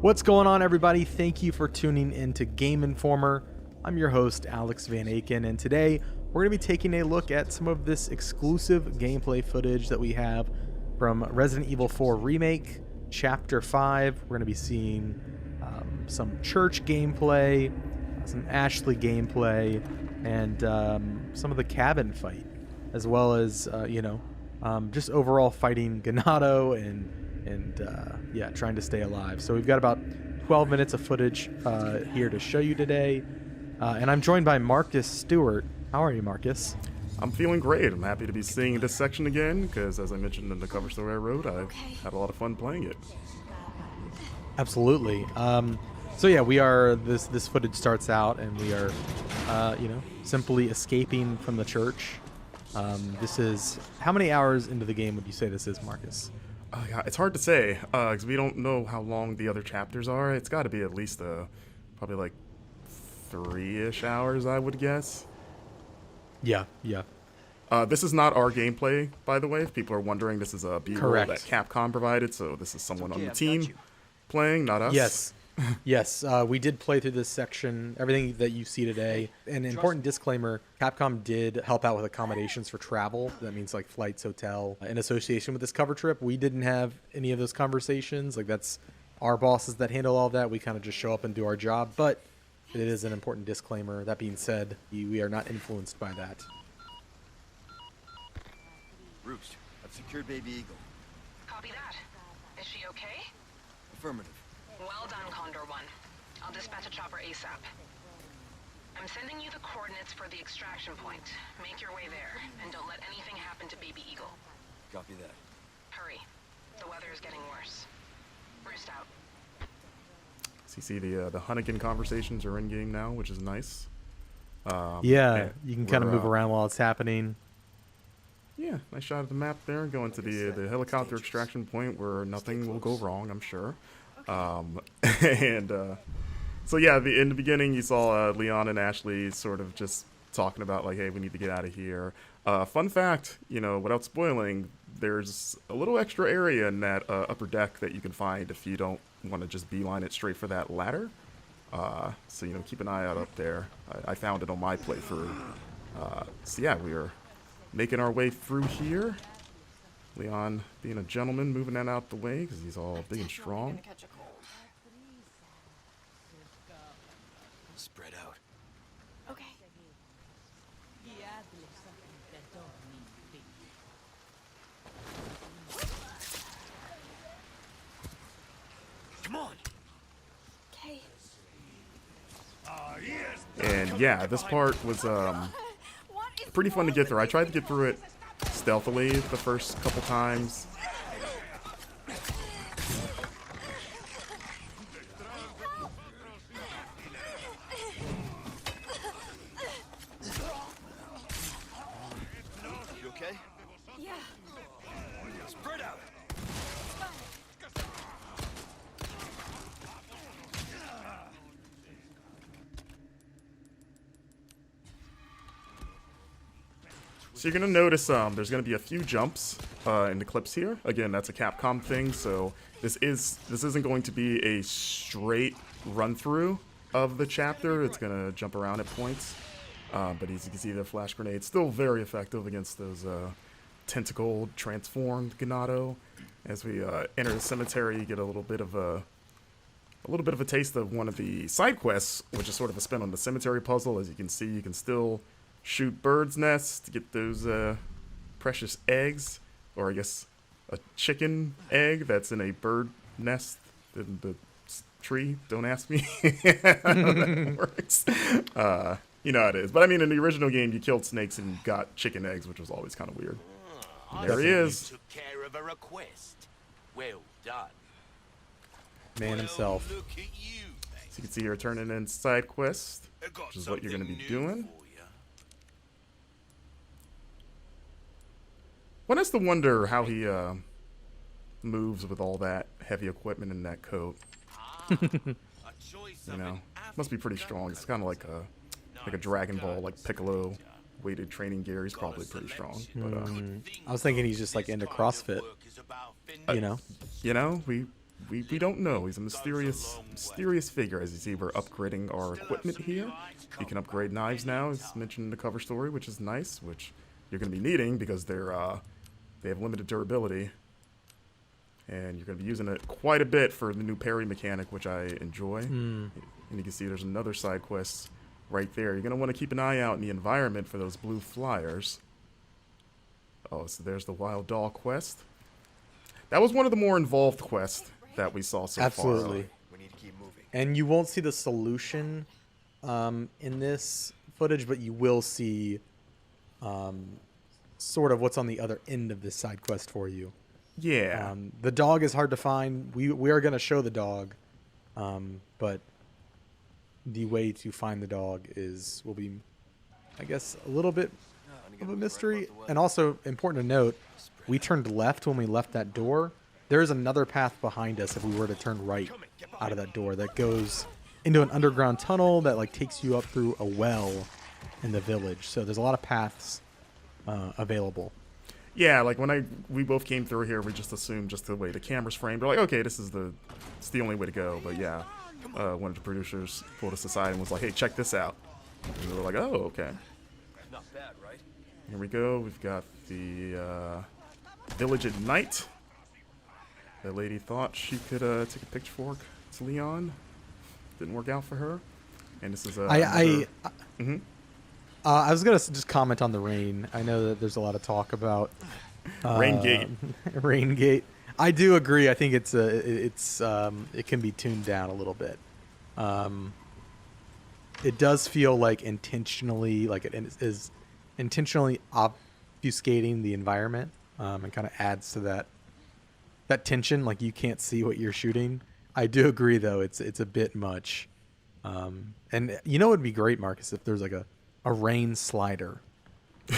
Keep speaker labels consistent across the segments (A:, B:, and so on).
A: What's going on, everybody? Thank you for tuning in to Game Informer. I'm your host, Alex Van Aken, and today we're going to be taking a look at some of this exclusive gameplay footage that we have from Resident Evil 4 Remake, Chapter 5. We're going to be seeing some church gameplay, some Ashley gameplay, and some of the cabin fight, as well as, just overall fighting Ganado and trying to stay alive. So we've got about 12 minutes of footage here to show you today, and I'm joined by Marcus Stewart. How are you, Marcus?
B: I'm feeling great. I'm happy to be seeing this section again because, as I mentioned in the cover story I wrote, I've had a lot of fun playing it.
A: Absolutely. So yeah, we are. This footage starts out, and we are, simply escaping from the church. This is how many hours into the game would you say this is, Marcus?
B: Yeah, it's hard to say because we don't know how long the other chapters are. It's got to be at least probably like 3-ish hours, I would guess.
A: Yeah.
B: This is not our gameplay, by the way. If people are wondering, this is a B-roll that Capcom provided, so this is someone on the team playing, not us.
A: Yes, we did play through this section, everything that you see today. An important disclaimer, Capcom did help out with accommodations for travel. That means like flights, hotel, in association with this cover trip. We didn't have any of those conversations. Like, that's our bosses that handle all that. We kind of just show up and do our job, but it is an important disclaimer. That being said, we are not influenced by that.
C: Roost, I've secured Baby Eagle.
D: Copy that. Is she okay?
C: Affirmative.
D: Well done, Condor 1. I'll dispatch a chopper ASAP. I'm sending you the coordinates for the extraction point. Make your way there, and don't let anything happen to Baby Eagle.
C: Copy that.
D: Hurry. The weather is getting worse. Roost out.
B: So you see the Hunnigan conversations are in-game now, which is nice.
A: You can kind of move around while it's happening.
B: Yeah, nice shot of the map there, going to the helicopter extraction point where nothing will go wrong, I'm sure. So yeah, in the beginning you saw Leon and Ashley sort of just talking about like, hey, we need to get out of here. Fun fact, without spoiling, there's a little extra area in that upper deck that you can find if you don't want to just beeline it straight for that ladder. So keep an eye out up there. I found it on my playthrough. So yeah, we are making our way through here. Leon being a gentleman, moving that out the way because he's all big and strong.
C: Spread out.
D: Okay.
C: Come on.
D: Okay.
B: And yeah, this part was pretty fun to get through. I tried to get through it stealthily the first couple times.
C: You okay?
D: Yeah.
C: Spread out.
B: So you're gonna notice there's gonna be a few jumps in the clips here. Again, that's a Capcom thing, so this isn't going to be a straight run through of the chapter. It's gonna jump around at points, but as you can see, the flash grenade still very effective against those tentacled, transformed Ganado. As we enter the cemetery, you get a little bit of a taste of one of the side quests, which is sort of a spin on the cemetery puzzle. As you can see, you can still shoot birds' nests to get those precious eggs, or I guess a chicken egg that's in a bird nest in the tree. Don't ask me how that works. You know how it is. But I mean, in the original game, you killed snakes and got chicken eggs, which was always kind of weird. There he is.
E: Took care of a request. Well done.
A: Man himself.
E: Look at you.
B: So you can see here turning in side quest, which is what you're going to be doing. One has to wonder how he moves with all that heavy equipment in that coat. Must be pretty strong. It's kind of like a Dragon Ball, like Piccolo weighted training gear. He's probably pretty strong. But
A: I was thinking he's just like into CrossFit.
B: we we don't know. He's a mysterious figure. As you see, we're upgrading our equipment here. You can upgrade knives now, as mentioned in the cover story, which is nice, which you're going to be needing because they have limited durability. And you're going to be using it quite a bit for the new parry mechanic, which I enjoy. And you can see there's another side quest right there. You're going to want to keep an eye out in the environment for those blue flyers. Oh, so there's the Wild Doll quest. That was one of the more involved quests that we saw so far.
A: Absolutely.
C: We need to keep moving.
A: And you won't see the solution in this footage, but you will see sort of what's on the other end of this side quest for you.
B: Yeah.
A: The dog is hard to find. We are going to show the dog, but the way to find the dog will be, I guess, a little bit of a mystery. And also important to note, we turned left when we left that door. There is another path behind us if we were to turn right out of that door that goes into an underground tunnel that like takes you up through a well in the village. So there's a lot of paths available.
B: Yeah, like when we both came through here, we just assumed just the way the camera's framed. We're like, okay, it's the only way to go. But yeah, one of the producers pulled us aside and was like, hey, check this out. And we were like, oh, okay.
C: Not bad, right?
B: Here we go. We've got the village at night. The lady thought she could take a pitchfork to Leon. Didn't work out for her. And this is
A: I was gonna just comment on the rain. I know that there's a lot of talk about
B: Rain Gate.
A: Rain Gate. I do agree. I think it can be tuned down a little bit. It does feel like intentionally, like it is intentionally obfuscating the environment, and kind of adds to that tension. Like you can't see what you're shooting. I do agree, though. It's a bit much. And you know, it'd be great, Marcus, if there's like a rain slider.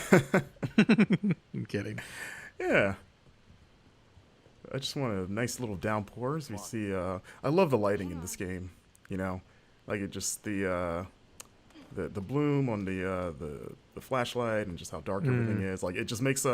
A: I'm kidding.
B: Yeah. I just want a nice little downpour. As we see, I love the lighting in this game. You know, like it just the bloom on the flashlight and just how dark everything is. Like it just makes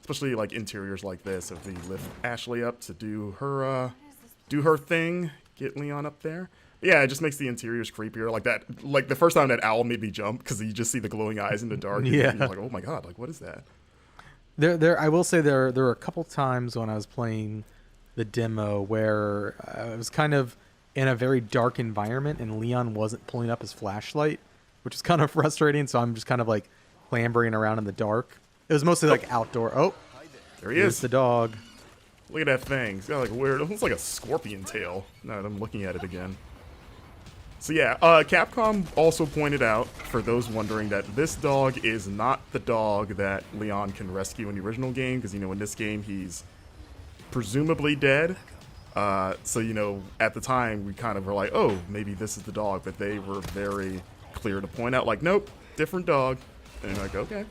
B: especially like interiors like this. If we lift Ashley up to do her thing, get Leon up there. Yeah, it just makes the interiors creepier. Like that, like the first time that owl made me jump because you just see the glowing eyes in the dark.
A: Yeah,
B: and you're like, oh my god, like what is that?
A: I will say there were a couple times when I was playing the demo where I was kind of in a very dark environment and Leon wasn't pulling up his flashlight, which is kind of frustrating. So I'm just kind of like clambering around in the dark. It was mostly like outdoor. Oh,
B: there he is,
A: the dog.
B: Look at that thing. It's got like a weird, it looks like a scorpion tail. Now that I'm looking at it again. So yeah, Capcom also pointed out, for those wondering, that this dog is not the dog that Leon can rescue in the original game, because, you know, in this game he's presumably dead. So, you know, at the time we kind of were like, oh, maybe this is the dog, but they were very clear to point out, like, nope, different dog. And you're like, okay.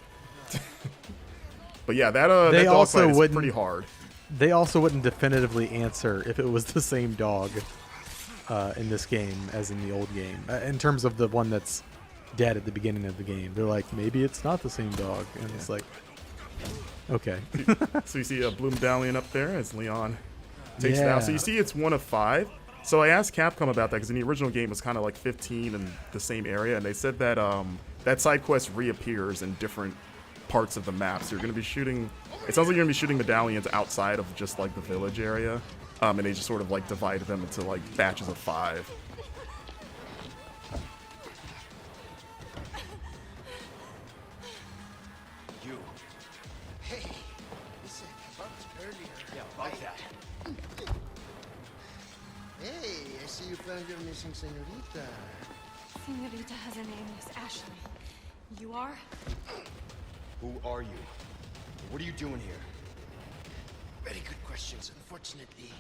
B: But yeah, that dog fight is pretty hard.
A: They also wouldn't definitively answer if it was the same dog in this game as in the old game. In terms of the one that's dead at the beginning of the game, they're like, maybe it's not the same dog, and it's like, okay.
B: So you see a blue medallion up there as Leon takes it out. So you see it's 1 of 5. So I asked Capcom about that because in the original game it was kind of like 15 in the same area, and they said that that side quest reappears in different parts of the map. So you're going to be shooting. It sounds like you're going to be shooting medallions outside of just like the village area. And they just sort of like divided them into like batches of 5.
C: You. Hey. Listen, I bumped earlier. Yeah, about that.
F: Hey, I see you found your missing senorita.
G: Senorita has a name, Miss Ashley. You are?
C: Who are you? What are you doing here?
F: Very good questions, unfortunately.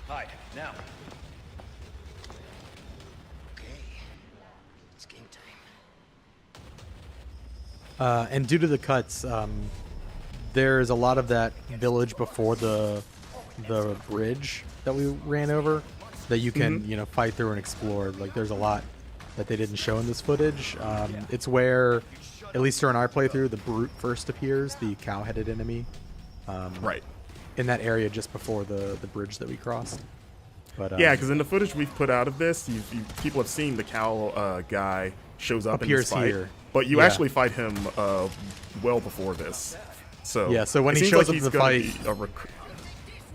C: Hide, now.
F: Okay. It's game time.
A: And due to the cuts, there's a lot of that village before the bridge that we ran over that you can you know, fight through and explore. Like there's a lot that they didn't show in this footage. It's where, at least during our playthrough, the brute first appears, the cow-headed enemy.
B: Right.
A: in that area just before the bridge that we crossed. But
B: Yeah, because in the footage we've put out of this, people have seen the cow guy shows up in
A: Appears
B: this fight,
A: here.
B: but you
A: Yeah.
B: actually fight him well before this. So
A: Yeah, so when
B: it
A: he
B: seems
A: shows
B: like
A: up
B: he's
A: in the
B: gonna
A: fight-
B: be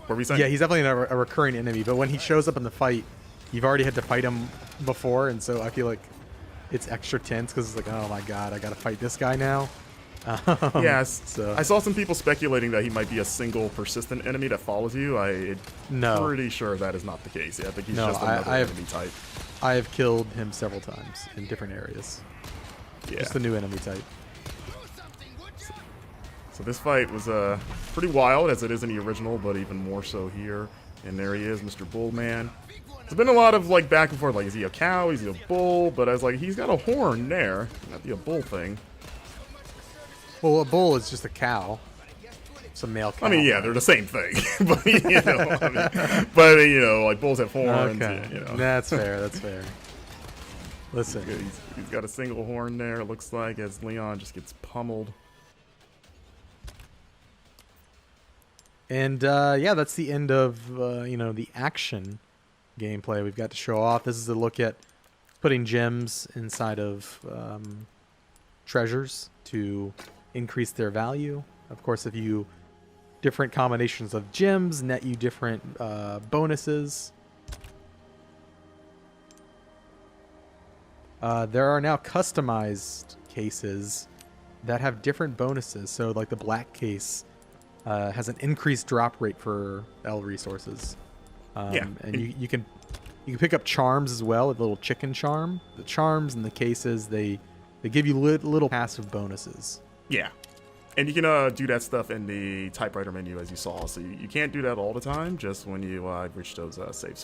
B: what were we saying?
A: yeah, he's definitely a recurring enemy. But when he shows up in the fight, you've already had to fight him before, and so I feel like it's extra tense because it's like, oh my god, I got to fight this guy now.
B: Yes.
A: So-
B: I saw some people speculating that he might be a single persistent enemy that follows you.
A: No.
B: Pretty sure that is not the case. Yeah, I think he's
A: No,
B: just another
A: I have-
B: enemy type.
A: I have killed him several times in different areas.
B: Yeah.
A: Just a new enemy type.
B: So this fight was pretty wild, as it is in the original, but even more so here. And there he is, Mr. Bullman. There's been a lot of like back and forth, like is he a cow, is he a bull? But I was like, he's got a horn there. Not be a bull thing.
A: Well, a bull is just a cow. It's a male cow.
B: I mean, yeah, they're the same thing. But you know, like bulls have horns.
A: Okay,
B: Yeah, you know.
A: that's fair. That's fair. Listen,
B: He's got a single horn there, it looks like, as Leon just gets pummeled.
A: and yeah, that's the end of the action gameplay we've got to show off. This is a look at putting gems inside of treasures to increase their value. Of course, if you different combinations of gems net you different bonuses. There are now customized cases that have different bonuses. So like the black case has an increased drop rate for L resources.
B: Yeah.
A: And you can pick up charms as well, a little chicken charm. The charms and the cases, they give you little passive bonuses.
B: Yeah. And you can do that stuff in the typewriter menu, as you saw. So you can't do that all the time, just when you reach those save